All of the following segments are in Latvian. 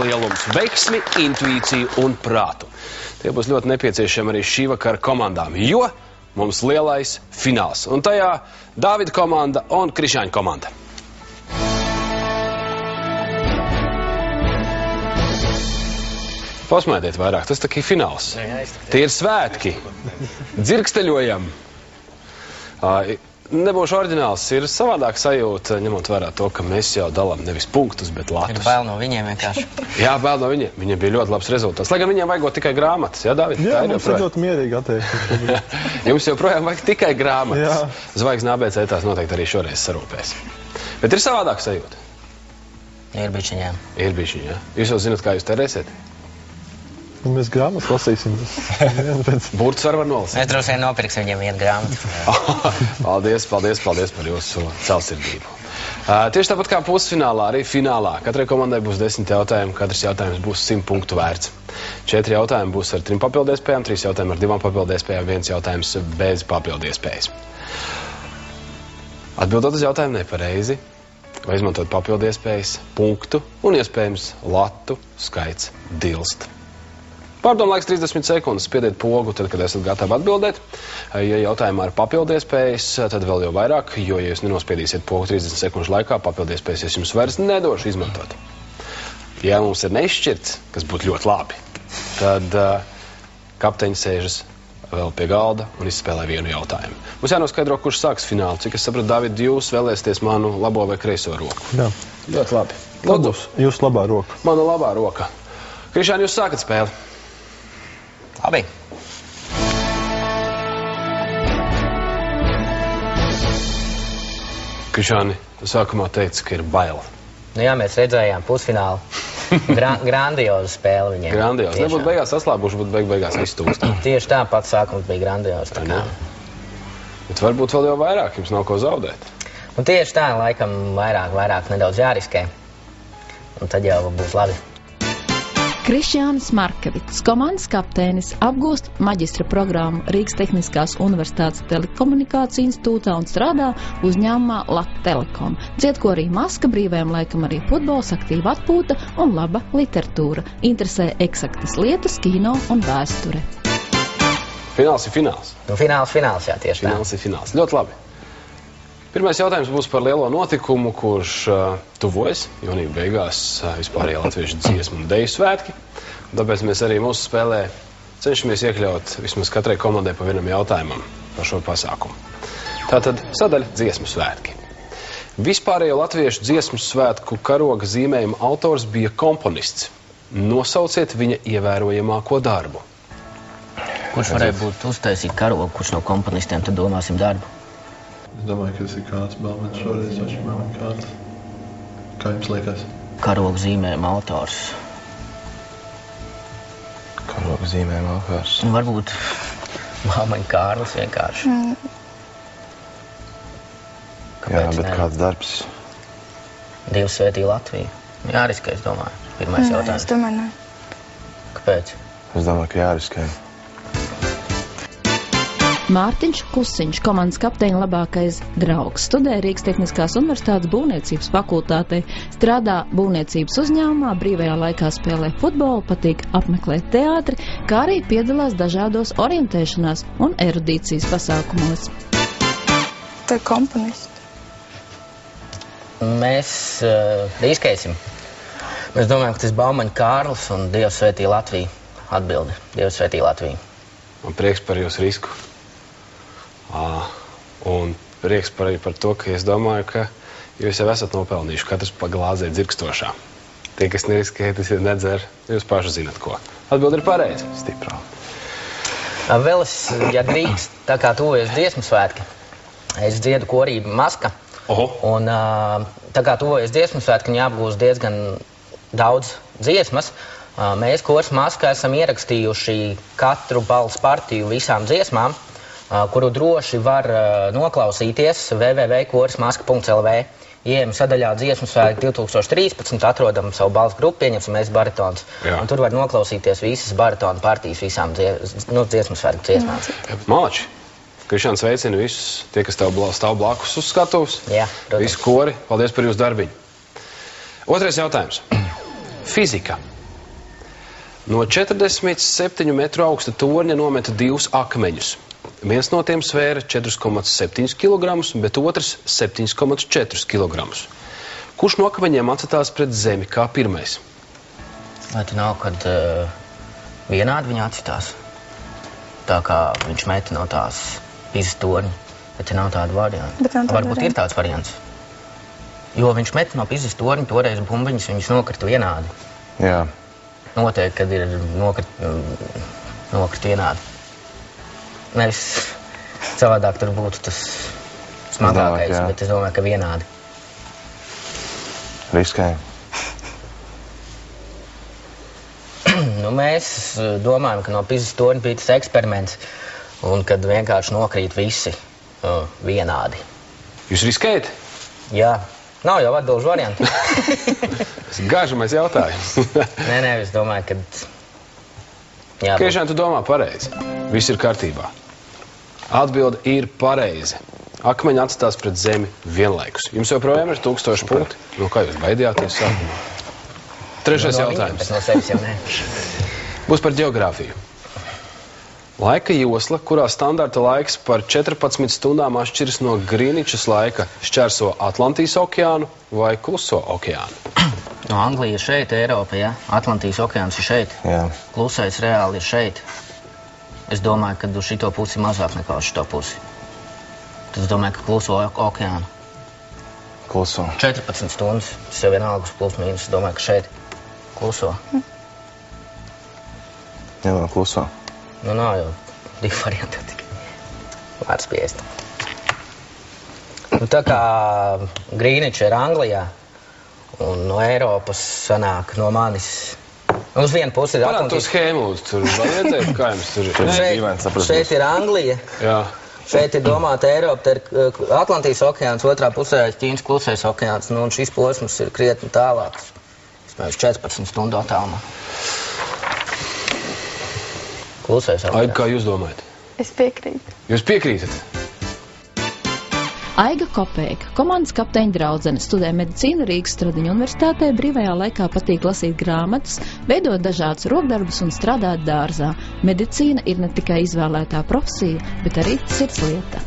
lielums, veiksmi, intuīciju un prātu. Tie būs ļoti nepieciešami arī šī vakara komandām, jo mums lielais fināls. Un tajā Dāvida komanda un Krišāņa komanda. Pasmaidiet vairāk, tas tā kā fināls. Tie ir svētki. Dzirksteļojam. Nebūšu oriģināls, ir savādāk sajūta, ņemot vērā to, ka mēs jau dalām nevis punktus, bet latus. Ir bail no viņiem vienkārši. Jā, bail no viņiem. Viņiem bija ļoti labs rezultāts. Lai gan viņiem vajagot tikai grāmatas, jā, Dāvid? Jā, mums ir ļoti mierīgi attieksmi. Jums joprojām vajag tikai grāmatas. Jā. Zvaigznes ABC tās noteikti arī šoreiz sarūpēs. Bet ir savādāk sajūta. Ir bišķiņām. Ir bišķiņ, jā. Jūs jau zināt, kā jūs terēsiet? Un mēs grāmatas lasīsim. Burtus var nolasīt. Mēs droši vien nopirksim viņiem vienu grāmatu. Paldies par jūsu celsirdību. Tieši tāpat kā pusfinālā, arī finālā. Katrai komandai būs 10 jautājumi, katrs jautājums būs 100 punktu vērts. 4 jautājumi būs ar 3 papildiespējām, 3 jautājumi ar 2 papildiespējām, 1 jautājums bez papildiespējas. Atbildot uz jautājumu nepareizi, vai izmantot papildiespējas, punktu un iespējams latu skaits dilst. Pārdomu laiks 30 sekundes, spiediet pogu, tad, kad esat gatavi atbildēt. Ja jautājumā ir papildiespējas, tad vēl jau vairāk, jo, ja jūs nenospiedīsiet pogu 30 sekundžu laikā, papildiespējas es jums vairs nedošu izmantot. Ja mums ir neizšķirts, kas būtu ļoti labi, tad kapteiņi sēžas vēl pie galda un izspēlē vienu jautājumu. Mums jānoskaidro, kurš sāks finālu. Cik es sapratu, David, jūs vēlēsieties manu labo vai kreiso roku? Jā. Ļoti labi. Lūdzu, jūs labā roka. Mana labā roka. Krišāni, jūs sākat spēli. Labi. Krišāni, sākumā teica, ka ir bail. Nu jā, mēs redzējām pusfinālu. Grandioza spēle viņiem. Grandioza. Nebūtu beigās saslābuši, bet beigās iztūkst. Tieši tā pats sākums bija grandioza. Bet varbūt vēl jau vairāk, jums nav ko zaudēt. Un tieši tā, laikam vairāk nedaudz jāriskē. Un tad jau būs labi. Krišjānis Markevits, komandas kapteinis, apgūst maģistra programmu Rīgas Tehniskās Universitātes telekomunikāciju institūtā un strādā uzņēmumā Lat-Telekom. Dziedkorī maska, brīvajam laikam arī futbols, aktīva atpūta un laba literatūra. Interesē eksaktas lietas, kino un vēsture. Fināls ir fināls. Nu, fināls, jā, tieši tā. Fināls ir fināls. Ļoti labi. Pirmais jautājums būs par lielo notikumu, kurš tuvojas jūnija beigās vispārējā latviešu dziesmu un deju svētki. Un tāpēc mēs arī mūsu spēlē cenšamies iekļaut vismaz katrai komandai pa vienam jautājumam par šo pasākumu. Tātad sadaļa dziesmu svētki. Vispārējo latviešu dziesmu svētku karoga zīmējuma autors bija komponists. Nosauciet viņa ievērojamāko darbu. Kurš varēja būt uztaisīt karogu, kurš no komponistiem, tad domāsim darbu. Es domāju, ka tas ir kāds Balmens šoreiz, taču man kāds. Kā jums liekas? Karogu zīmējuma autors. Karogu zīmējuma autors. Nu, varbūt Balmens Kārlis vienkārši. Jā, bet kāds darbs? Dievs svētī Latviju. Jāriskē, es domāju. Pirmais jautājums. Es domāju, ne. Kāpēc? Es domāju, ka jāriskē. Mārtiņš Kusiņš, komandas kapteiņa labākais draugs, studē Rīgas Tehniskās Universitātes būvniecības fakultātē, strādā būvniecības uzņēmumā, brīvajā laikā spēlē futbolu, patīk apmeklēt teātri, kā arī piedalās dažādos orientēšanās un erudīcijas pasākumos. Tā ir komponisti. Mēs riskēsim. Mēs domājam, ka tas Balmaņa Kārlis un Dievs svētī Latviju. Atbildi. Dievs svētī Latviju. Man prieks par jūsu risku. Un prieks arī par to, ka es domāju, ka jūs jau esat nopelnījuši katrs pa glāzē dzirkstošā. Tie, kas neriskē, tas ir nedzer, jūs paši zinat ko. Atbildi ir pareizi. Stiprā. Vēl es, ja drīkst, tā kā tuvojas dziesmu svētki, es dziedu korī Maska. Un tā kā tuvojas dziesmu svētki, viņi apgūst diezgan daudz dziesmas. Mēs koris Maska esam ierakstījuši katru balss partiju visām dziesmām, kuru droši var noklausīties www.korismaska.lv. Ieejam sadaļā dziesmu svētki 2013, atrodam savu balss grupu, pieņemsim mēs baritons. Un tur var noklausīties visas baritonu partijas visām dziesmu svētku dziesmām. Malači, Krišāns veicina visus tie, kas stāv blakus uz skatuves. Jā, protams. Visu kori, paldies par jūsu darbiņu. Otrais jautājums. Fizika. No 47 metru augsta torņa nometa 2 akmeņus. Viens no tiem svēra 4,7 kg, bet otrs 7,4 kg. Kurš no akmeņiem atcitās pret zemi kā pirmais? Vai tu nav, kad vienādi viņi atcitās? Tā kā viņš meta no tās Pizas torņa, bet te nav tāda varianta. Varbūt ir tāds variants. Jo viņš meta no Pizas torņa, toreiz bumbiņas viņas nokrita vienādi. Jā. Noteikti, kad ir nokrit vienādi. Nevis savādāk tur būtu tas smagākais, bet es domāju, ka vienādi. Riskēji. Nu, mēs domājam, ka no Pizas torņa bija tas eksperiments, un kad vienkārši nokrīt visi vienādi. Jūs riskējat? Jā. Nav jau atbilžu varianti. Tas ir gāžamais jautājums. Nē, es domāju, ka... Krišān, tu domā pareizi. Viss ir kārtībā. Atbilde ir pareizi. Akmeņi atstās pret zemi vienlaikus. Jums joprojām ir 1000 punkti. Nu, kā jūs baidījāties sākumā? Trešais jautājums. Bet no sevis jau nē. Būs par ģeogrāfiju. Laika josla, kurā standarta laiks par 14 stundām atšķiras no Grīničas laika, šķērso Atlantijas okeānu vai Kluso okeānu? No Anglija ir šeit, Eiropa, jā. Atlantijas okeāns ir šeit. Jā. Klusais reāli ir šeit. Es domāju, ka uz šito pusi mazāk nekā uz šito pusi. Tad es domāju, ka Kluso okeānu. Kluso. 14 stundas. Tas jau vienalga uz plus mīnus. Es domāju, ka šeit Kluso. Jā, vēl Kluso. Nu, nav jau 2 varianti tikai. Vārds 50. Nu, tā kā Grīniča ir Anglijā, un no Eiropas sanāk no manis. Uz vienu pusi ir Atlantijas. Parād to schēmu, tur var redzēt, kā jums tur ir. Šeit ir Anglija. Jā. Šeit ir domāta Eiropa, te ir Atlantijas okeāns, otrā pusē ir Ķīnas Klusais okeāns, nu, un šis posms ir krietni tālāks. Es 14 stundu attālumā. Aiga, kā jūs domājat? Es piekrītu. Jūs piekrītat? Aiga Kopēka, komandas kapteiņa draudzene, studē medicīnu Rīgas Stradiņu universitātē, brīvajā laikā patīk lasīt grāmatas, veidot dažādus rokdarbus un strādāt dārzā. Medicīna ir ne tikai izvēlētā profesija, bet arī sirdslieta.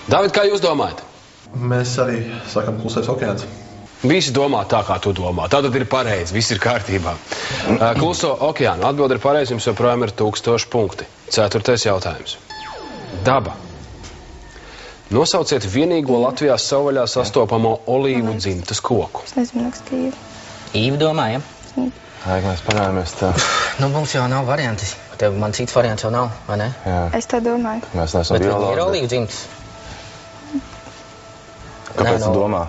David, kā jūs domājat? Mēs arī sakam Klusais okeāns. Visi domā tā, kā tu domā. Tātad ir pareizi, viss ir kārtībā. Kluso okeānu. Atbilde ir pareizi, jums joprojām ir 1000 punkti. 4. jautājums. Daba. Nosauciet vienīgo Latvijā savvaļā sastopamo olīvu dzimtas koku. Es nezinu, kas ka Īva. Īva domāja? Aiga, mēs parādāmies tā. Nu, mums jau nav varianti. Tev man cits variants jau nav, vai ne? Jā. Es tā domāju. Mēs neesam biologi. Bet viņi ir olīvu dzimtas. Kāpēc tu domā?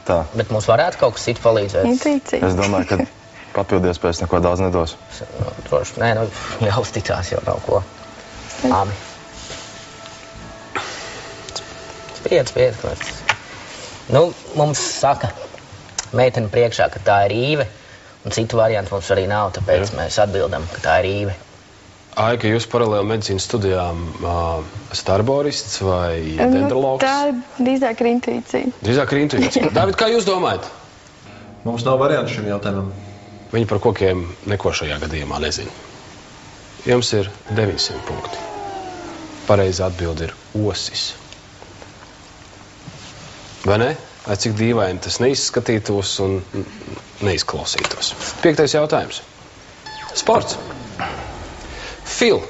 Tā. Bet mums varētu kaut kas cits palīdzēt. Intuīcija. Es domāju, ka papildu iespējas neko daudz nedos. Droši, nē, nu, jāuzticās jau nav ko. Labi. Spied. Nu, mums saka meitene priekšā, ka tā ir Īve, un citu variantu mums arī nav, tāpēc mēs atbildam, ka tā ir Īve. Aiga, jūs paralēli medicīnas studijām esat arborists vai dendrologs? Tā ir drīzāk ir intuīcija. Drīzāk ir intuīcija. David, kā jūs domājat? Mums nav variantu šim jautājumam. Viņi par kokiem neko šajā gadījumā nezina. Jums ir 900 punkti. Pareizi atbildi ir osis. Vai ne? Vai cik dīvaini tas neizskatītos un neizklausītos. 5. jautājums. Sports. FIL.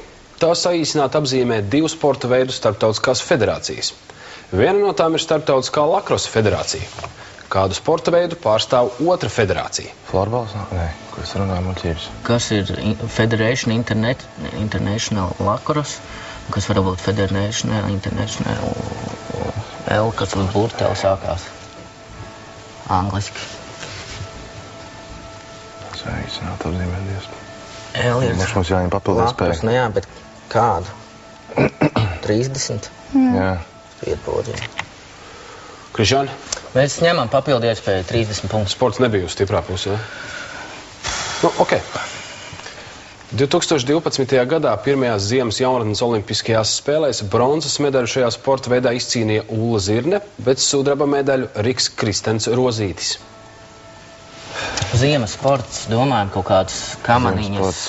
Tā saīsināt apzīmē 2 sporta veidu starptautiskās federācijas. Viena no tām ir starptautiskā lakrosa federācija. Kādu sporta veidu pārstāv otra federācija? Florbals? Nē, ko es runāju muļķības. Kas ir Federation International Lacrosse? Kas var būt Federation International L, kas uz burtēlu sākās? Angliski. Saīsināt apzīmē 2. L ir mums jāņem papildus spēju. Nu jā, bet kādu? 30? Jā. Spiedpodziņu. Krišāni? Mēs ņemam papildu iespēju 30 punktus. Sports nebija uz stiprā pusē. Nu, ok. 2012. gadā pirmajās ziemas jaunatnes olimpiskajās spēlēs bronzas medaļu šajā sporta veidā izcīnīja Ulla Zirne, bet sudraba medaļu Riks Kristens Rozītis. Ziemas sports, domājam, kaut kāds kamaniņas,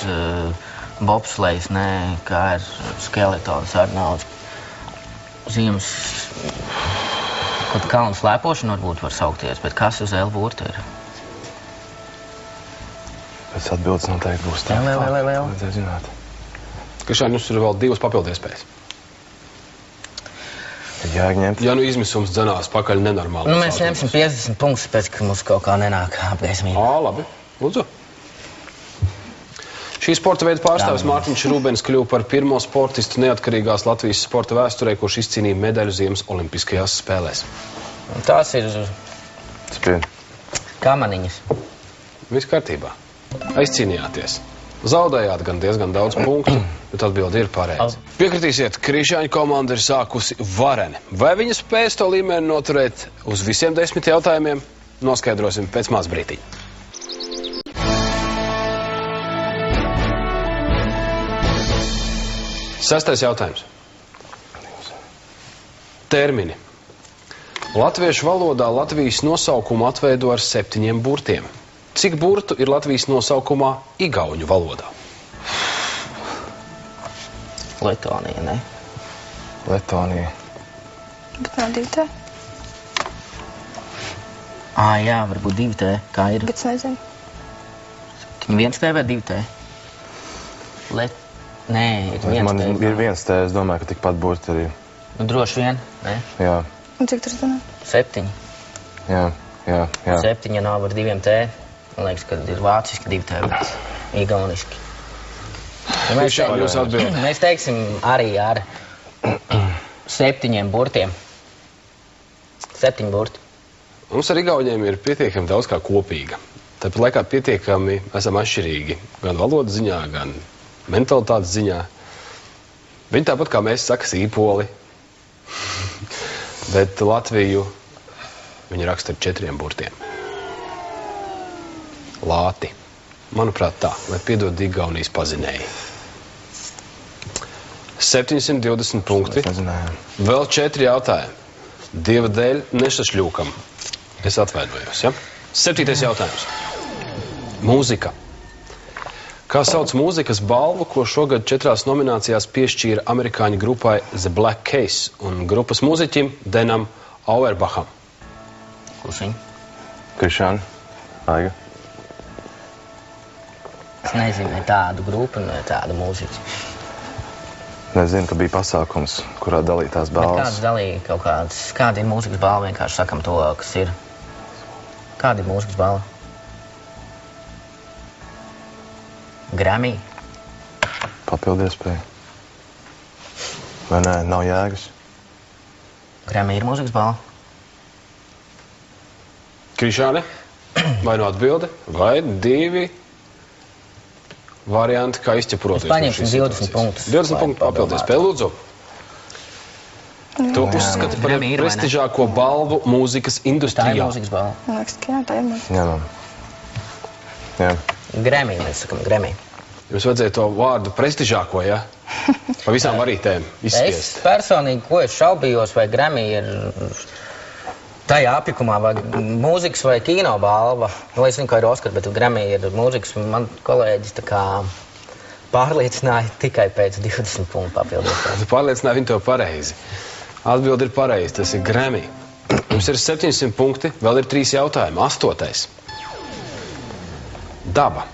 bobslejs, nē, kā ir skeletons ar naudas. Ziemas, kaut kalnu slēpošana varbūt var saukties, bet kas uz L-burta ir? Pēc atbildes noteikti būs tā. Vajadzēja zināt. Krišāni, jums ir vēl 2 papildu iespējas. Jāņemt. Ja nu izmisums dzenās pakaļ nenormāli. Nu, mēs ņemsim 50 punktus, pēc, ka mums kaut kā nenāk apgaismība. Labi. Lūdzu. Šī sporta veida pārstāvis Mārtiņš Rūbens kļuva par pirmo sportistu neatkarīgās Latvijas sporta vēsturē, kurš izcīnīja medaļu Ziemas olimpiskajās spēlēs. Un tās ir Spied. kamaniņas. Viss kārtībā. Aizcīnījāties. Zaudējāt gan diezgan daudz punktu, bet atbildi ir pareizi. Piekritīsiet, Krišāņu komanda ir sākusi vareni. Vai viņa spēs to līmeni noturēt uz visiem 10 jautājumiem? Noskaidrosim pēc maz brītiņa. Sestais jautājums. Termini. Latviešu valodā Latvijas nosaukumu atveido ar 7 burtiem. Cik burtu ir Latvijas nosaukumā igauņu valodā? Letonija, ne? Letonija. Bet nav 2 T. Jā, varbūt 2 T, kā ir. Bet es nezinu. 1 T vai 2 T? Nē, ir 1 T. Man ir 1 T, es domāju, ka tikpat burti arī. Nu, droši vien, ne? Jā. Un cik tur zināt? 7. Jā. 7 nav ar 2 T. Man liekas, ka ir vāciski 2 T, bet igauniski. Ja mēs teiksim arī ar 7 burtiem. 7 burti. Mums ar igauņiem ir pietiekami daudz kā kopīga. Tāpat laikā pietiekami esam atšķirīgi. Gan valodas ziņā, gan mentalitātes ziņā. Viņi tāpat kā mēs saka sīpoli. Bet Latviju viņi raksta ar 4 burtiem. Lāti. Manuprāt tā, lai piedod Igaunijas pazinēji. 720 punkti. Vēl 4 jautājumi. Dieva dēļ nesašļūkam. Es atvainojos, ja? 7. jautājums. Mūzika. Kā sauc mūzikas balvu, ko šogad 4 nominācijās piešķīra amerikāņu grupai The Black Keys un grupas mūziķim Denam Auerbacham? Klusiņ. Krišāni. Aiga. Es nezinu, tādu grupu, tādu mūziķu. Nezinu, ka bija pasākums, kurā dalītās balvas. Bet kāds dalīja kaut kādas, kāda ir mūzikas balva, vienkārši sakam to, kas ir. Kāda ir mūzikas balva? Grammy? Papildu iespēja. Vai nē, nav jēgas? Grammy ir mūzikas balva? Krišāni, vai nu atbilde, vai 2 varianti, kā izķeproties. Es paņemsim 20 punktus. 20 punktu papildu iespēju, lūdzu. Tu uzskati par prestižāko balvu mūzikas industrijā. Tā ir mūzikas balva. Man liekas, ka jā, tā ir mūzika. Jā. Grammy, mēs sakam, Grammy. Jums vajadzēja to vārdu prestižāko, ja? Pa visām varītēm izspiest. Es personīgi, ko es šaubījos, vai Grammy ir tajā apikumā, vai mūzikas vai kino balva. Nu, es zinu, ka ir Oskar, bet Grammy ir mūzikas. Man kolēģis tā kā pārliecināja tikai pēc 20 punktu papildus. Tu pārliecināji viņu to pareizi. Atbildi ir pareizi, tas ir Grammy. Jums ir 700 punkti, vēl ir 3 jautājumi. 8. Daba.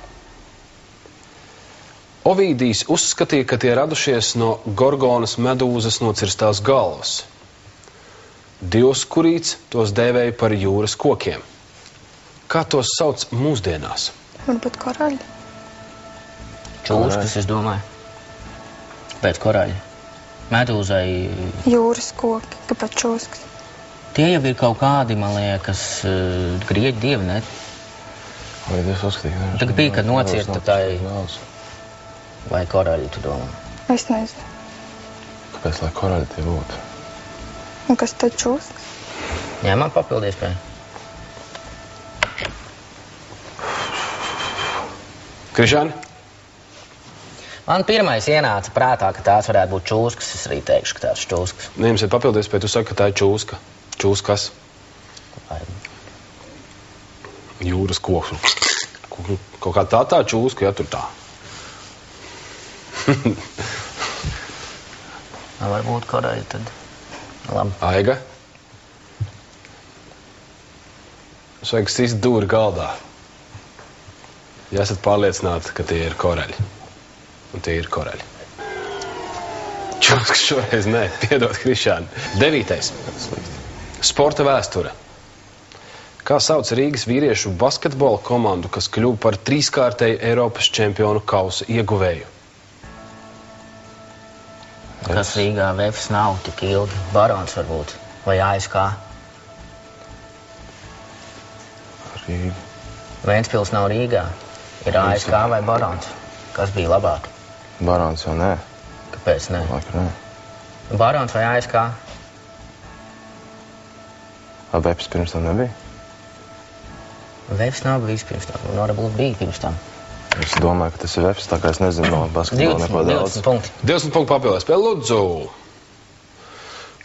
Ovidijs uzskatīja, ka tie radušies no Gorgonas medūzas nocirstās galvas. Dioskurīts tos dēvēja par jūras kokiem. Kā tos sauc mūsdienās? Varbūt koraļi. Čūskas, es domāju. Pēc koraļa. Medūzai... Jūras koki, kāpēc čūskas? Tie jau ir kaut kādi, man liekas, grieķu dievi, ne? Vai es uzskatīju? Tagad bija, kad nocirta tai... Vai koraļi, tu domā? Es nezinu. Kāpēc, lai koraļi tie būtu? Un kas tad čūskas? Ņēmām papildu iespēju. Krišāni? Man pirmais ienāca prātā, ka tās varētu būt čūskas. Es arī teikšu, ka tās ir čūskas. Ne, jums ir papildu iespēju, tu saki, ka tā ir čūska. Čūskas. Jūras koks. kaut kā tā čūska, ja tur tā. Varbūt Koreja tad. Labi. Aiga? Mums vajag sist dūri galdā. Ja esat pārliecināti, ka tie ir koreļi. Un tie ir koreļi. Čūskas šoreiz nē, piedod Krišāni. 9. Sporta vēsture. Kā sauc Rīgas vīriešu basketbola komandu, kas kļuva par 3-kārtēju Eiropas čempionu kausa ieguvēju? Kas Rīgā Vefs nav tik ilgi? Barons varbūt. Vai ASK? Rīga. Ventspils nav Rīgā. Ir ASK vai Barons? Kas bija labāk? Barons jau nē. Kāpēc ne? Laika nē. Barons vai ASK? Vefs pirms tam nebija? Vefs nav bijis pirms tam. Varbūt bija pirms tam. Es domāju, ka tas ir Vefs, tā kā es nezinu no basketbola neko daudz. 20 punkti. 20 punktu papildēs pie Lūdzu.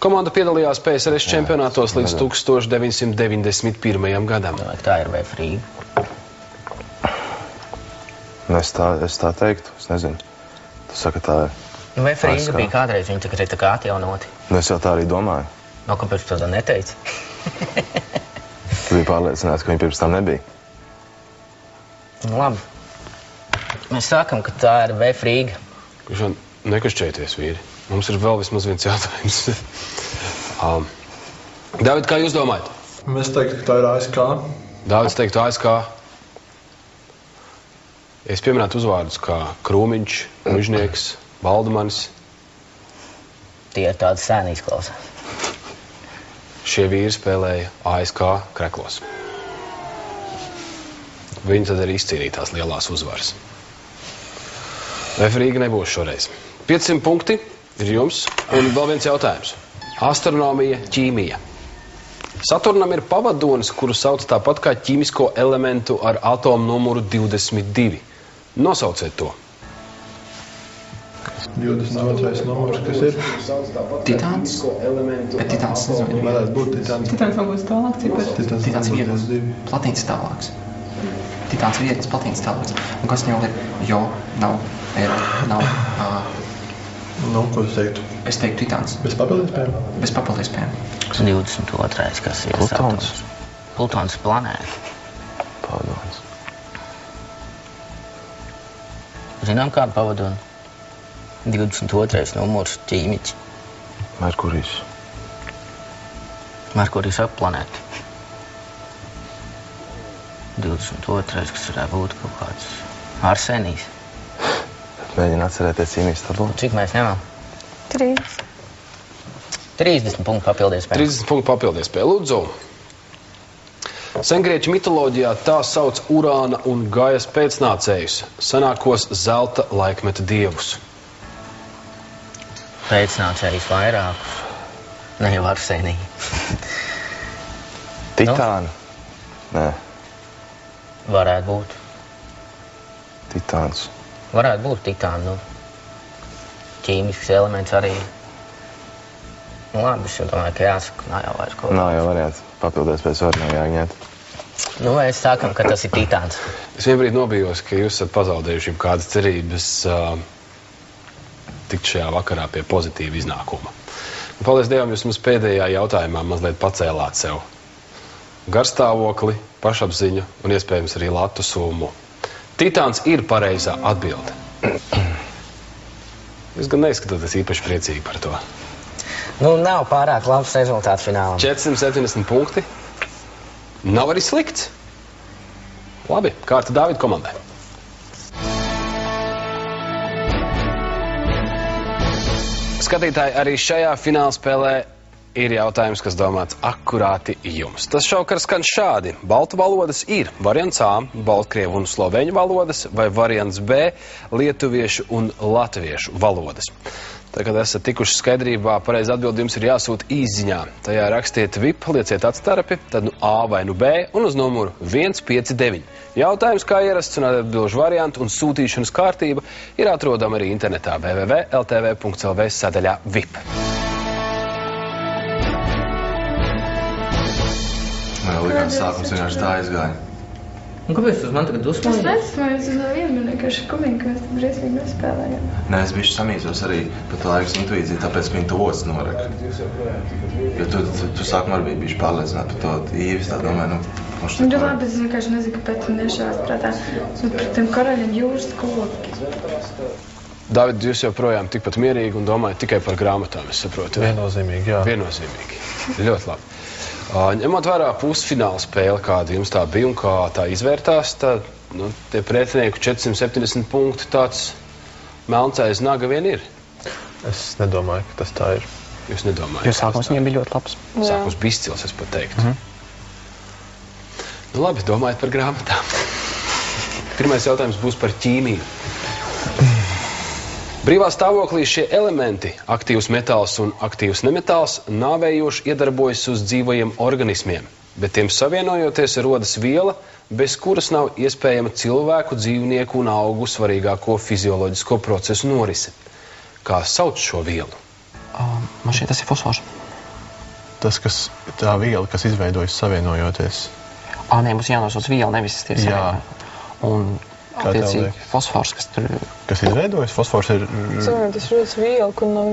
Komanda piedalījās PSRS čempionātos līdz 1991. gadam. Tā ir Vef Rīga. Es tā teiktu, es nezinu. Tu saka, tā ir. Vef Rīga bija kādreiz, viņi tagad ir tā kā atjaunoti. Es jau tā arī domāju. No, kāpēc tu to neteici? Tu biji pārliecināts, ka viņi pirms tam nebija. Labi. Mēs sākam, ka tā ir Vef Rīga. Krišāni, nekašķēties, vīri. Mums ir vēl vismaz viens jautājums. David, kā jūs domājat? Mēs teiktu, ka tā ir ASK. Davids teiktu ASK. Es pieminētu uzvārdus kā Krūmiņš, Mužnieks, Valdemanis. Tie ir tādi sēni izklausās. Šie vīri spēlēja ASK Kreklos. Viņi tad arī izcīnīja tās lielās uzvaras. Vef Rīga nebūs šoreiz. 500 punkti ir jums, un vēl viens jautājums. Astronomija, ķīmija. Saturnam ir pavadonis, kuru sauc tāpat kā ķīmisko elementu ar atomu numuru 22. Nosauciet to. 22. numurs, kas ir? Titāns. Bet titāns nezinu. Varētu būt titāns. Titāns varbūt tālāk cipars. Titāns viegls. 22. Platīns tālāks. Titāns viegls, platīns tālāks. Un kas jau ir? Jo, nav, eiro, nav. Nu, ko es teiktu? Es teiktu titāns. Bez papildiespējām? Bez papildiespējām. 22. kas ir Plutons. Plutons planēta. Pavadonis. Zinām kādu pavadoni? 22. numurs ķīmiķi. Merkurijs. Merkurijas aplanēta. 22. kas varētu būt kaut kāds arsenijs. Mēģina atcerēties ķīmijas tabulu. Cik mēs ņemam? 3. 30 punktu papildies pēc. 30 punktu papildies pie Lūdzu. Sengrieķu mitoloģijā tā sauc Urāna un Gajas pēcnācējus, senākos zelta laikmeta dievus. Pēcnācējus vairākus. Ne jau arseniju. Titāna. Nē, Varētu būt. titāns. Varētu būt titāni, nu. Ķīmisks elements arī. Nu labi, es jau domāju, ka jāsaka, nav jau vairs kaut. Nav jau variants. Papildies pēc varnā jāņēt. Nu, mēs sākam, ka tas ir titāns. Es vienbrīd nobijos, ka jūs esat pazaudējuši kādas cerības tikt šajā vakarā pie pozitīva iznākuma. Un, paldies Dievam, jūs mums pēdējā jautājumā mazliet pacēlāt sev garstāvokli, pašapziņu un iespējams arī latu summu. Titāns ir pareizā atbilde. Jūs gan neizskatāties īpaši priecīgi par to. Nu, nav pārāk labs rezultāts finālam. 470 punkti. Nav arī slikts. Labi, kārta Dāvida komandai. Skatītāji, arī šajā finālspēlē ir jautājums, kas domāts akurāti jums. Tas šovakar skan šādi. Baltu valodas ir variants A, baltkrievu un sloveņu valodas, vai variants B, lietuviešu un latviešu valodas. Tagad esat tikuši skaidrībā, pareizi atbildi jums ir jāsūt īsziņā. Tajā rakstiet VIP, lieciet atstarpi, tad nu A vai nu B un uz numuru 159. Jautājums, kā ierasts un atbilžu variantu un sūtīšanas kārtība ir atrodama arī internetā www.ltv.lv sadaļā VIP. Man likās sākums vienkārši tā aizgāja. Un kāpēc tu uz mani tagad Es dusmojies? neesmu uz vienu, vienkārši kumīgi, ka mēs tam briesmīgi nespēlējam. Nē, es bišķi samīzos arī par to laikas intuīciju, tāpēc, ka viņi to osts noraka. Jo tu sākumā arī bišķi pārliecināt par to īvis, tā domāju, Nu, labi, es vienkārši nezinu, kāpēc man iešās prātā. Nu, par tiem karaļiem jūras koki. David, jūs joprojām tikpat mierīgi un domājat tikai par grāmatām, es saprotu. Viennozīmīgi, jā. Viennozīmīgi. Ļoti labi. Ņemot vērā pusfināla spēle, kāda jums tā bija un kā tā izvērtās, tad tie pretinieku 470 punktu tāds melncais naga vien ir. Es nedomāju, ka tas tā ir. Jūs nedomājat? Jo sākums viņiem bija ļoti labs. Sākums bija izcils, es pat teiktu. Nu labi, domājiet par grāmatām. Pirmais jautājums būs par ķīmiju. Brīvā stāvoklī šie elementi, aktīvs metāls un aktīvs nemetāls, nāvējoši iedarbojas uz dzīvajiem organismiem, bet tiem savienojoties rodas viela, bez kuras nav iespējama cilvēku, dzīvnieku un augu svarīgāko fizioloģisko procesu norise. Kā sauc šo vielu? Man šķiet, tas ir fosfors. Tā viela, kas izveidojas savienojoties. Nē, mums jānosauc viela, nevis tie savienojumi. Un attiecīgi fosfors, kas tur... Kas izveidojas? Fosfors ir... Tas rodas viela, kur nav...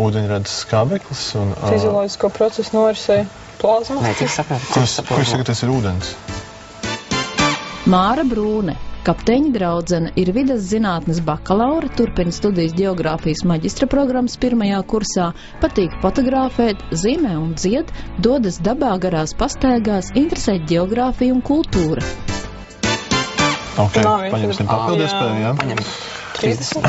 Ūdeņradas skābeklis un... Fizioloģisko procesu norisē plazma. Nē, tik saprot. Kurš saka, tas ir ūdens? Māra Brūne, kapteiņa draudzene, ir vides zinātnes bakalaura, turpina studijas ģeogrāfijas maģistra programmas pirmajā kursā, patīk fotografēt, zīmē un dzied, dodas dabā garās pastaigās, interesē ģeogrāfija un kultūra. Ok, paņemsim papildiespēju, jā? Paņem 30.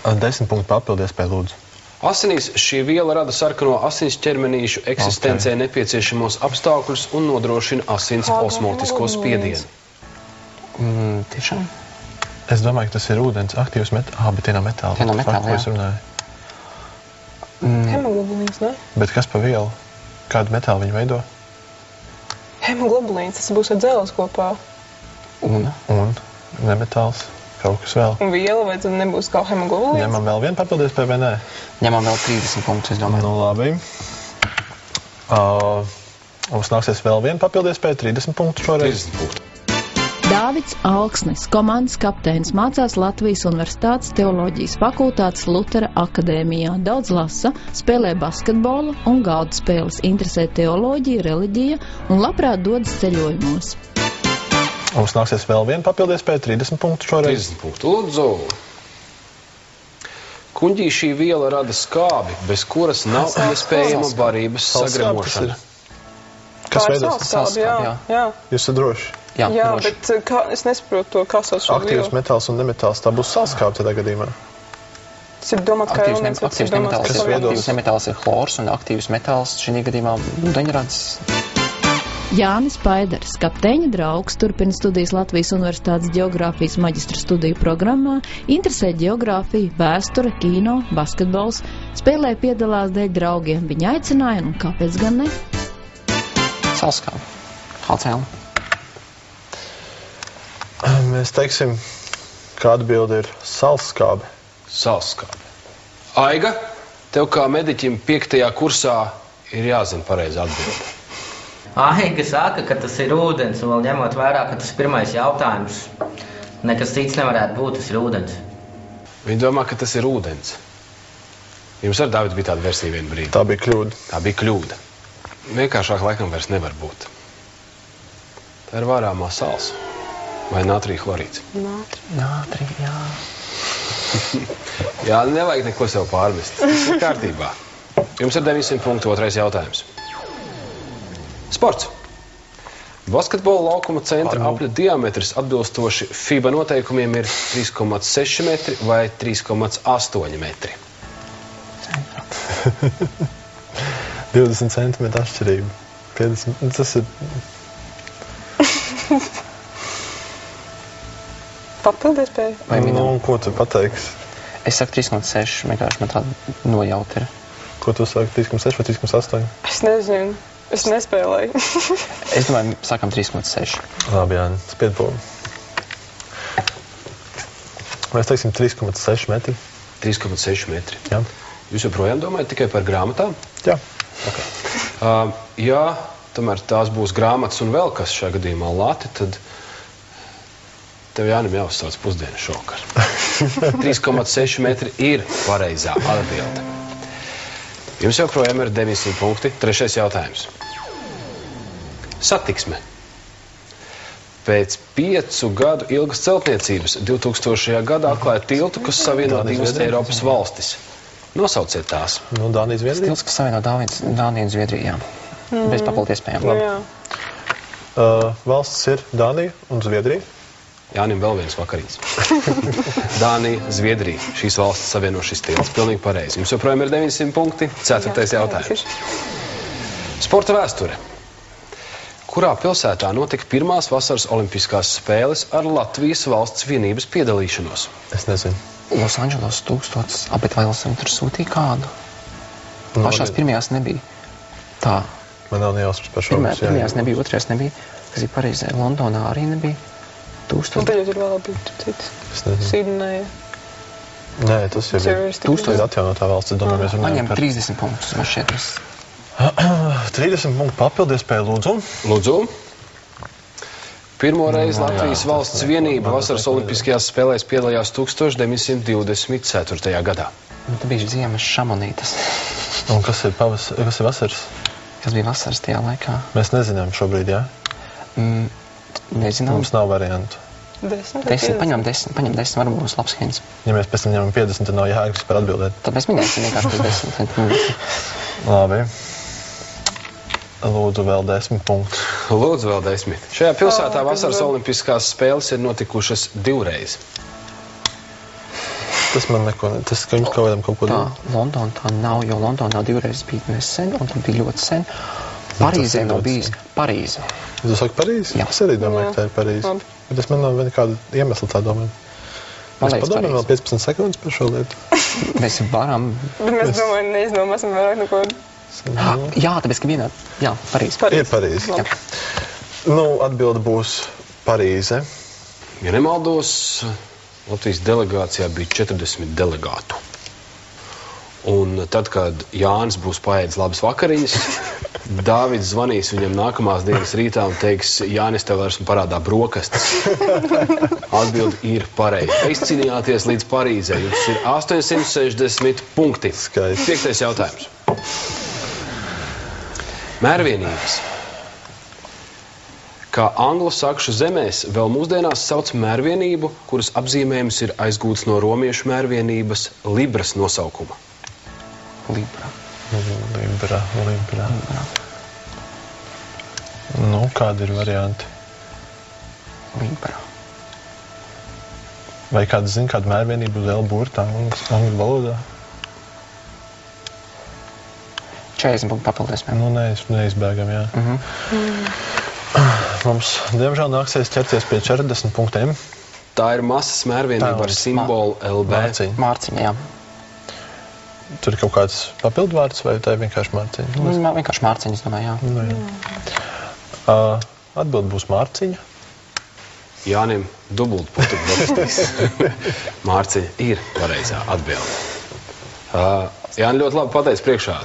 10 punktu papildiespēju, lūdzu. Asinīs šī viela rada sarkano asins ķermenīšu eksistencē nepieciešamos apstākļus un nodrošina asins osmotisko spiedienu. Tiešām? Es domāju, ka tas ir ūdens, aktīvs metāls. Bet tie nav metāli. Tie nav metāli, jā. Hemoglobulīns, ne? Bet kas pa vielu? Kādu metālu viņi veido? Hemoglobulīns, tas būs ar dzelzi kopā. Un nemetāls. Kaut kas vēl. Un viela, vai tad nebūs kā hemoglobulīns? Ņemam vēl vienu papildiespēju vai nē? ņemam vēl 30 punktus, es domāju. Nu, labi. Mums nāksies vēl vienu papildiespēju, 30 punktu šoreiz. 30 punktu. Dāvids Alksnis, komandas kapteinis, mācās Latvijas Universitātes teoloģijas fakultātes Lutera akadēmijā. Daudz lasa, spēlē basketbolu un galda spēles, interesē teoloģija, reliģija un labprāt dodas ceļojumos. Mums nāksies vēl vienu papildiespēju, 30 punktu šoreiz. 30 punktu. Lūdzu. Kuņģī šī viela rada skābi, bez kuras nav iespējama barības sagremošana. Kas tā ir veidos? salskābe, jā. Jūs esat droši? Jā, bet es nesaprotu to, kā sauc šo vielu. Aktīvs metāls un nemetāls, tā būs salskābe tādā gadījumā. Tas ir domāts kā elements, bet aktīvs nemetāls, aktīvs nemetāls ir chlors un aktīvs metāls šī gadījumā ūdeņrads. Jānis Paidars, kapteiņa draugs, turpina studijas Latvijas Universitātes ģeogrāfijas maģistra studiju programmā, interesē ģeogrāfiju, vēsture, kino, basketbols, spēlē piedalās dēļ draugiem. Viņa aicināja, un kāpēc gan ne? Salskābe. HCl. Mēs teiksim, ka atbilde ir salskābe. Salskābe. Aiga, tev kā mediķim 5. kursā ir jāzina pareizi atbilde. Aiga saka, ka tas ir ūdens, un vēl ņemot vērā, ka tas pirmais jautājums. Nekas cits nevarētu būt, tas ir ūdens. Viņi domā, ka tas ir ūdens. Jums ar Davidu bija tāda versija vienu brīdi. Tā bija kļūda. Tā bija kļūda. Vienkāršāk laikam vairs nevar būt. Tā ir vārāmā sāls. Vai natrija chlorīds? Natrija, jā. Jā, nevajag neko sev pārmest. Tas ir kārtībā. Jums ir 900 punktu, otrais jautājums. Sports. Basketbola laukuma centra apļa diametrs atbilstoši FIBA noteikumiem ir 3,6 metri vai 3,8 metri. 20 centimetru atšķirība. 50, tas ir... Papildiespēja? Nu, ko tu pateiksi? Es saku 3,6, vienkārši man tāda nojauta ir. Ko tu saki, 3,6 vai 3,8? Es nezinu. Es nespēlēju. Es domāju, sākam 3,6. Labi, Jāni, spied pogu. Mēs teiksim 3,6 metri. 3,6 metri. Jā. Jūs joprojām domājat tikai par grāmatām? Jā. Okay. Ja tomēr tās būs grāmatas un vēl kas šajā gadījumā lati, tad tev Jānim jāuzsauc pusdienas šokar. 3,6 metri ir pareizā atbilde. Jums joprojām ir 900 punkti. Trešais jautājums. Satiksme. Pēc 5 gadu ilgas celtniecības 2000. gadā atklāja tiltu, kas savieno divas Eiropas valstis. Nosauciet tās. No Dānijas Zviedrija? Stils, kas savieno Dāniju un Zviedriju, jā. Bez papildu iespējām. Valstis ir Dānija un Zviedrija. Jānim vēl viens vakariņas. Dānija, Zviedrija. Šīs valstis savieno šis tilts. Pilnīgi pareizi. Jums joprojām ir 900 punkti. 4. jautājums. Sporta vēsture. Kurā pilsētā notika pirmās vasaras olimpiskās spēles ar Latvijas valsts vienības piedalīšanos? Es nezinu. Losandželos 1000, bet vai Losandželos tur sūtīja kādu? Pašās pirmajās nebija. Tā. Man nav nejausmas par šo. Pirmajās nebija, otrajās nebija. Kas ir pareizē? Londonā arī nebija. 1000. Un tagad ir vēl bija cits. Es nezinu. Sidneja. Nē, tas jau ir 1000 atjaunotā valsts. Es domāju, mēs runājam par 30 punktus. Man šķiet, 30 punktu papildu iespēju, lūdzu. Lūdzu. Pirmo reizi Latvijas valsts vienība vasaras olimpiskajās spēlēs piedalījās 1924. gadā. Tā bija ziemas šamonītas. Un kas ir vasaras? Kas bija vasaras tajā laikā? Mēs nezinām šobrīd, jā? Nezinām. Mums nav variantu. 10. Paņem 10, varbūt būs labs hints. Ja mēs pēc tam ņemam 50, tad nav jāgrib par atbildēt. Tad mēs minēsim vienkārši 10. Labi. Lūdzu vēl 10 punktus. Lūdzu vēl 10. Šajā pilsētā vasaras olimpiskās spēles ir notikušas 2 reizes. Tas man neko, tas ka jums kaut ko tā, Londona tā nav, jo Londonā 2 reizes bija nesen, un tad bija ļoti sen. Parīzē nav bijis Parīze. Jūs saki Parīze? Jā. Es arī domāju, ka tā ir Parīze. Bet es man nav nekāda iemesla tā domāt. Mēs padomājam vēl 15 sekundes par šo lietu. Mēs varam. Bet mēs domājam, neizdomāsim vairāk neko. Jā, tāpēc, ka vienā. Jā, Parīze. Ir Parīze. Jā. Nu, atbilde būs Parīze. Ja nemaldos, Latvijas delegācijā bija 40 delegātu. Un tad, kad Jānis būs paēdis labas vakariņas, Dāvids zvanīs viņam nākamās dienas rītā un teiks, Jānis, tev vairs parādā brokastis. Atbildi ir pareizi. Izcīnījāties līdz Parīzē. Jums ir 860 punkti. Skaisti. 5. jautājums. Mērvienības. Kā anglosakšu zemēs vēl mūsdienās sauc mērvienību, kuras apzīmējums ir aizgūts no romiešu mērvienības libras nosaukuma. Libra. Libra. Nu, kādi ir varianti? Libra. Vai kāds zina, kādu mērvienību uz L burtā angļu valodā? 40 punktu papildēs. Nu, neizbēgam, jā. Mums, diemžēl, nāksies ķerties pie 40 punktiem. Tā ir masas mērvienība ar simbolu LB. Mārciņa, jā. Tur ir kaut kāds papildu vārds, vai tā ir vienkārši mārciņa? Vienkārši mārciņa, es domāju, jā. Nu, jā. Atbild būs mārciņa. Jānim dubult putekļi. Mārciņa ir pareizā atbilde. Jāni ļoti labi pateic priekšā.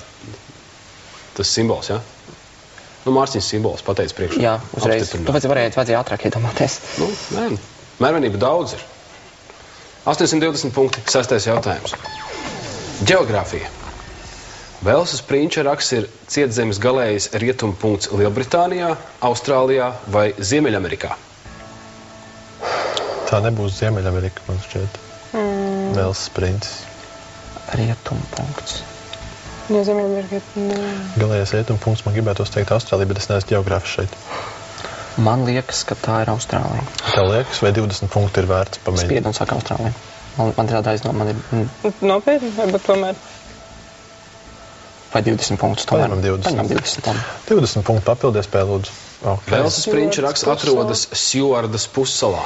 Tas simbols, jā? Nu, mārciņas simbols pateic priekšā. Jā, uzreiz. Tāpēc vajadzēja ātrāk iedomāties. Nu, nē, mērvienība daudz ir. 820 punkti, 6. jautājums. Ģeogrāfija. Velsas prinča raksts ir cietzemes galējais rietumu punkts Lielbritānijā, Austrālijā vai Ziemeļamerikā? Tā nebūs Ziemeļamerika, man šķiet. Velsas princis. Rietumu punkts. Jā, Ziemeļamerika. Galējais rietumu punkts, man gribētos teikt Austrālija, bet es neesmu ģeogrāfs šeit. Man liekas, ka tā ir Austrālija. Tev liekas, vai 20 punkti ir vērts pamēģināt? Spied un saka Austrālija. Man tādā aizdomā, man ir... Nopietni, bet tomēr? Vai 20 punktus tomēr? Paņemam 20. 20 punktu papildies pēc lūdzu. Okay. Velsas prinča raksts atrodas Stjuardas pussalā.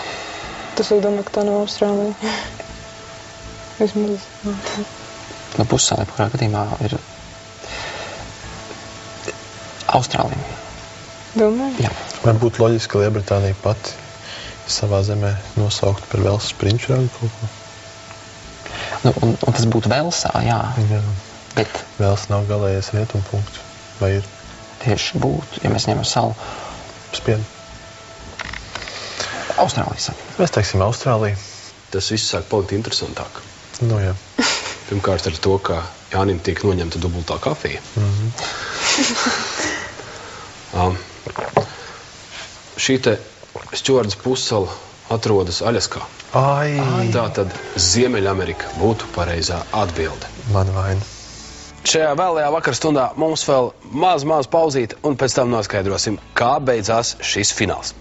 Tas es domāju, ka tā nav Austrālija. Vismaz. No pussalē, kurā gadījumā ir Austrālija. Domāju? Jā. Varbūt loģiski Lielbritānija pati savā zemē nosaukt par Velsas prinču rādu kaut ko. Nu, un tas būtu Velsā, jā. Jā. Bet... Vels nav galējais rietumu punkts. Vai ir? tieši būtu, ja mēs ņemam salu? Spied. Austrālija saka. Mēs teiksim Austrāliju. Tas viss sāk palikt interesantāk. Nu, jā. Pirmkārt ar to, ka Jānim tiek noņemta dubultā kafija. Šī te Stjuards pussala atrodas Aļaskā. Tātad Ziemeļamerika būtu pareizā atbilde. Man vaina. Šajā vēlajā vakarstundā mums vēl maz pauzīte, un pēc tam noskaidrosim, kā beidzās šis fināls.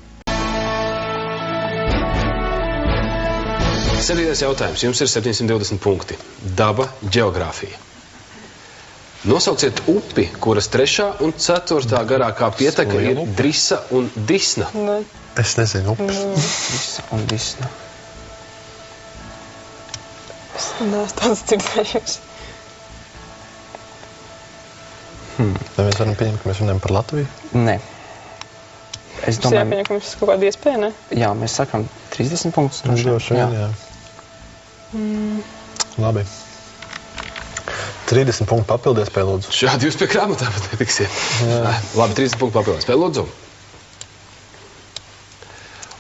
7. jautājums. Jums ir 720 punkti. Daba, ģeogrāfija. Nosauciet upi, kuras 3. un 4. garākā pieteka ir Drisa un Disna. Es nezinu upes. Drisa un Disna. Es neesmu tāds dzirdējusi. Vai mēs varam pieņemt, ka mēs runājam par Latviju? Nē. Es domāju... jāpieņem, ka mums ir kaut kāda iespēja, ne? Jā, mēs sakam 30 punktus. Droši vien, jā. Labi. 30 punktu papildu iespēja, lūdzu. Šādi jūs pie grāmatām netiksiet. Labi, 30 punktu papildu iespēja, lūdzu.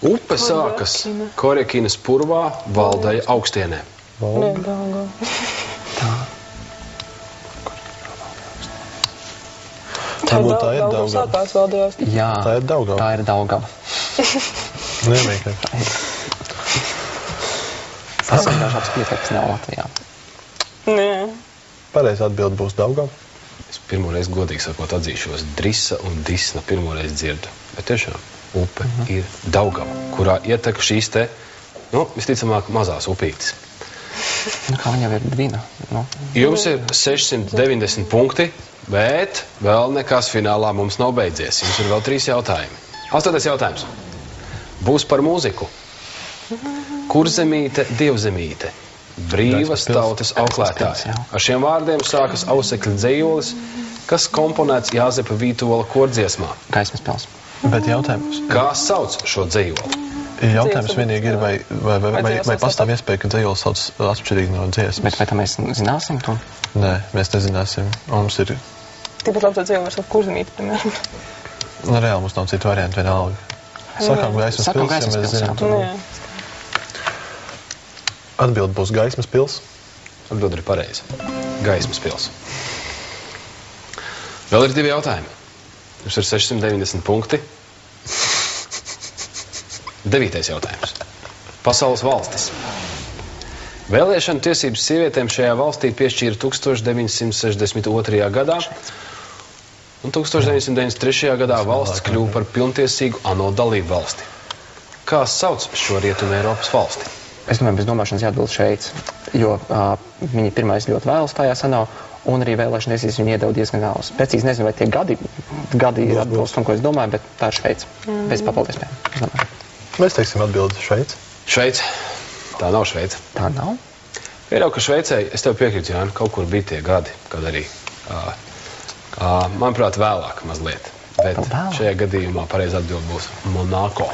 Upe sākas Korjakinas purvā, Valdaja augstienē. Nē, Daugava. Tā. Tā ir Daugava. Sākās Valdajās. Jā, Tā ir Daugava. Tā ir Daugava. Nevajag. Tas ir dažāds pieteks nav Latvijā. Nē. Pareizi atbildi būs Daugava. Es pirmoreiz godīgi sakot atzīšos, Drisa un Disna pirmoreiz dzirdu. Bet tiešām upe ir Daugava, kurā ieteka šīs te, visticamāk, mazās upītes. Kā viņa ir Dvina? Jums ir 690 punkti, bet vēl nekas finālā mums nav beidzies. Jums ir vēl 3 jautājumi. 8. jautājums. Būs par mūziku. Kurzemīte, dievzemīte. Brīvas tautas auklētāji. Ar šiem vārdiem sākas ausekļa dzejolis, kas komponēts Jāzepa Vītola kordziesmā. Gaismas pils. Bet jautājums. Kā sauc šo dzejoli? Jautājums vienīgi ir, vai pastāv iespēja, ka dzejolis sauc atšķirīgi no dziesmas? Bet vai tā mēs zināsim to? Nē, mēs nezināsim. Mums ir... Tikpat labi to dzejoli var saukt Kurzemīti, piemēram. Reāli mums nav citu variantu vienalga. Sakām gaismas pils, ja mēs zinām. Atbilde būs gaismas pils. Atbilde ir pareiza. Gaismas pils. Vēl ir 2 jautājumi. Jums ir 690 punkti. 9. jautājums. Pasaules valstis. Vēlēšanu tiesības sievietēm šajā valstī piešķīra 1962. gadā, un 1993. gadā valsts kļuva par pilntiesīgu ANO dalību valsti. Kā sauc šo Rietumu Eiropas valsti? Es domāju, bez domāšanas jāatbild Šveici, jo viņi pirmais ļoti vēlas tajā ANO, un arī vēlēšana tiesības viņi iedeva diezgan vēlas. Precīzi nezinu, vai tie gadi ir atbilst tam, ko es domāju, bet tā ir Šveica. Bez papildus iespējām. Mēs teiksim atbildi Šveici. Šveici. Tā nav Šveica. Tā nav? Pieļauju, ka Šveicei, es tev piekrītu, Jāni, kaut kur bija tie gadi, kad arī, manuprāt, vēlāk mazliet. Bet šajā gadījumā pareizi atbildi būs Monako.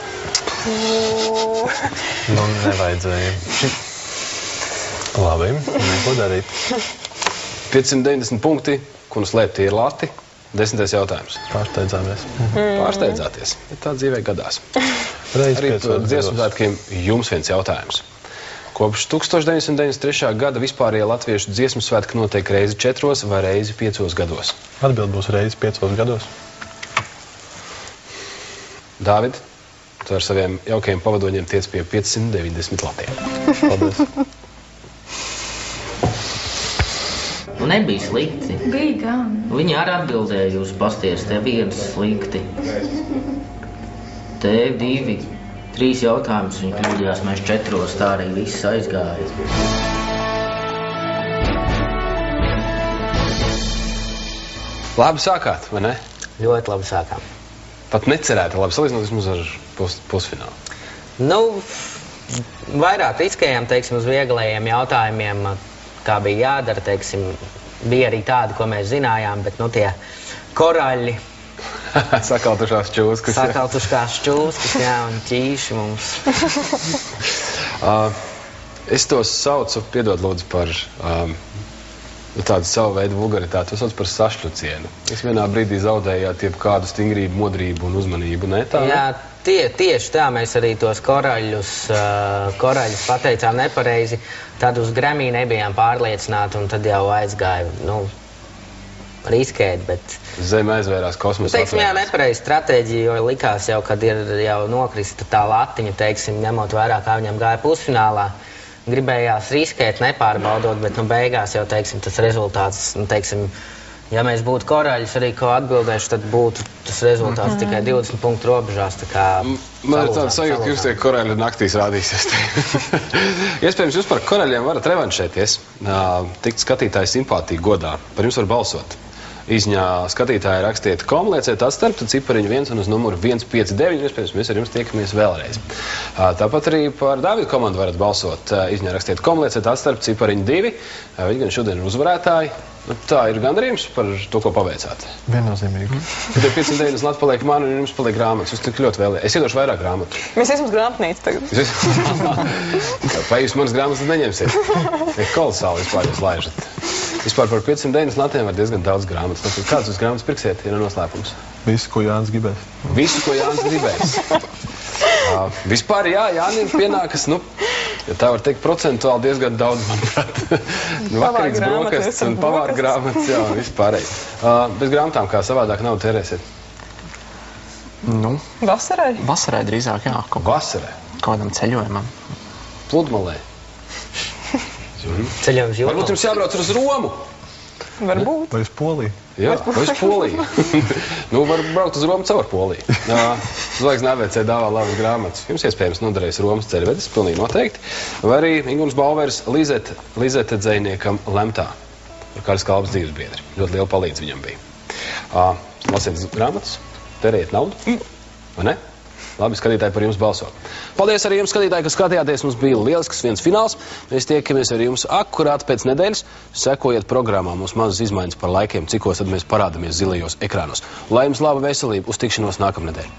Nevajadzēja. Labi, neko darīt. 590 punkti, kur slēpti ir lati. 10. jautājums. Pārsteidzāmies. Pārsteidzāties, bet tā dzīvē gadās. Arī dziesmu svētkiem jums viens jautājums. Kopš 1993. gada vispārējie latviešu dziesmu svētki notiek reizi 4 vai reizi 5 gados. Atbildi būs reizi 5 gados. Dāvid, tu ar saviem jaukajiem pavadoņiem tiec pie 590 latiem. Paldies. Nebija slikti. Bija gan. Viņi arī atbildēja uz pastieres, te viens slikti. Te 2, 3 jautājumus, viņi kļūdījās, mēs 4, tā arī viss aizgāja. Labi sākāt, vai ne? Ļoti labi sākām. Pat necerēta, labi salīdzinot vismaz ar pusfinālu. Vairāk riskējām, teiksim, uz vieglajiem jautājumiem, kā bija jādara, teiksim, bija arī tādi, ko mēs zinājām, bet, tie koraļi. Sakaltušās čūskas. Sakaltušās čūskas, jā, un ķīši mums. Es tos saucu, piedod lūdzu par Tāda sava veida vulgaritāte, to sauc par sašļucienu. Jūs vienā brīdī zaudējāt jebkādu stingrību, modrību un uzmanību, ne tā? Jā, tieši tā, mēs arī tos koraļus pateicām nepareizi, tad uz Grammy nebijām pārliecināti, un tad jau aizgāja, riskēt, bet... Zeme aizvērās, kosmosa atvērās. Jā, nepareizi stratēģija, jo likās jau, kad ir jau nokrista tā latiņa, ņemot vērā, kā viņam gāja pusfinālā. Gribējās riskēt, nepārbaudot, bet beigās jau, tas rezultāts, ja mēs būtu koraļus arī ko atbildējuši, tad būtu tas rezultāts tikai 20 punktu robežās, tā kā... Man ir tāda sajūta, ka jūs tie koraļi naktīs rādīsies. Iespējams, jūs par koraļiem varat revanšēties, tikt skatītāju simpātiju godā, par jums var balsot. Izņā skatītāji rakstiet lieciet atstarp, cipariņu 1 un uz numuru 159, iespējams, mēs ar jums tiekamies vēlreiz. Tāpat arī par Dāvidu komandu varat balsot. Izņā rakstiet lieciet atstarp, cipariņu 2. Viņi gan šodien ir uzvarētāji. Tā ir gandarījums par to, ko paveicāt. Viennozīmīgi. Tad 509 lats paliek man un jums paliek grāmatas. Jūs tik ļoti vēlējāt. Es iedošu vairāk grāmatu. Mēs esam grāmatnīca tagad. Vai jūs manas grāmatas neņemsiet? Ir kolosāli vispār jūs laižat. Vispār par 509 latiem var diezgan daudz grāmatas. Kādas jūs grāmatas pirksiet, ja nav noslēpums? Visu, ko Jānis gribēs. Visu, ko Jānis gribēs. Vispār, jā, Jānim pienākas, ja tā var teikt, procentuāli diezgan daudz, manuprāt. Vakarīgs brokastis un pavāra grāmatas, jā, vispārēji. Bez grāmatām kā savādāk nav tērēsiet? Vasarai? Vasarai drīzāk, jā. Vasarai? Kādam ceļojumam. Pludmalē? Ceļojums jūrmā. Varbūt jums jābrauc uz Romu? Varbūt. Vai uz Poliju? Jā, vai uz Poliju. Var braukt uz Romu caur Poliju. Zvaigznes AVC dāvā labas grāmatas. Jums iespējams noderēs Romas ceļvedis, pilnīgi noteikti. Vai arī Ingūnas Bauvērs Lizete dzejniekam Lemtā. Ar kādas kalpas dzīves biedri. Ļoti liela palīdz viņam bija. Lasiet grāmatas, terējiet naudu, vai ne? Labi, skatītāji par jums balso. Paldies arī jums, skatītāji, ka skatījāties. Mums bija lielisks viens fināls. Mēs tiekamies ar jums akurāt pēc nedēļas. Sekojiet programmā, mums mazas izmaiņas par laikiem, cikos tad mēs parādamies zilajos ekrānos. Lai jums laba veselība, uz tikšanos nākamnedēļ.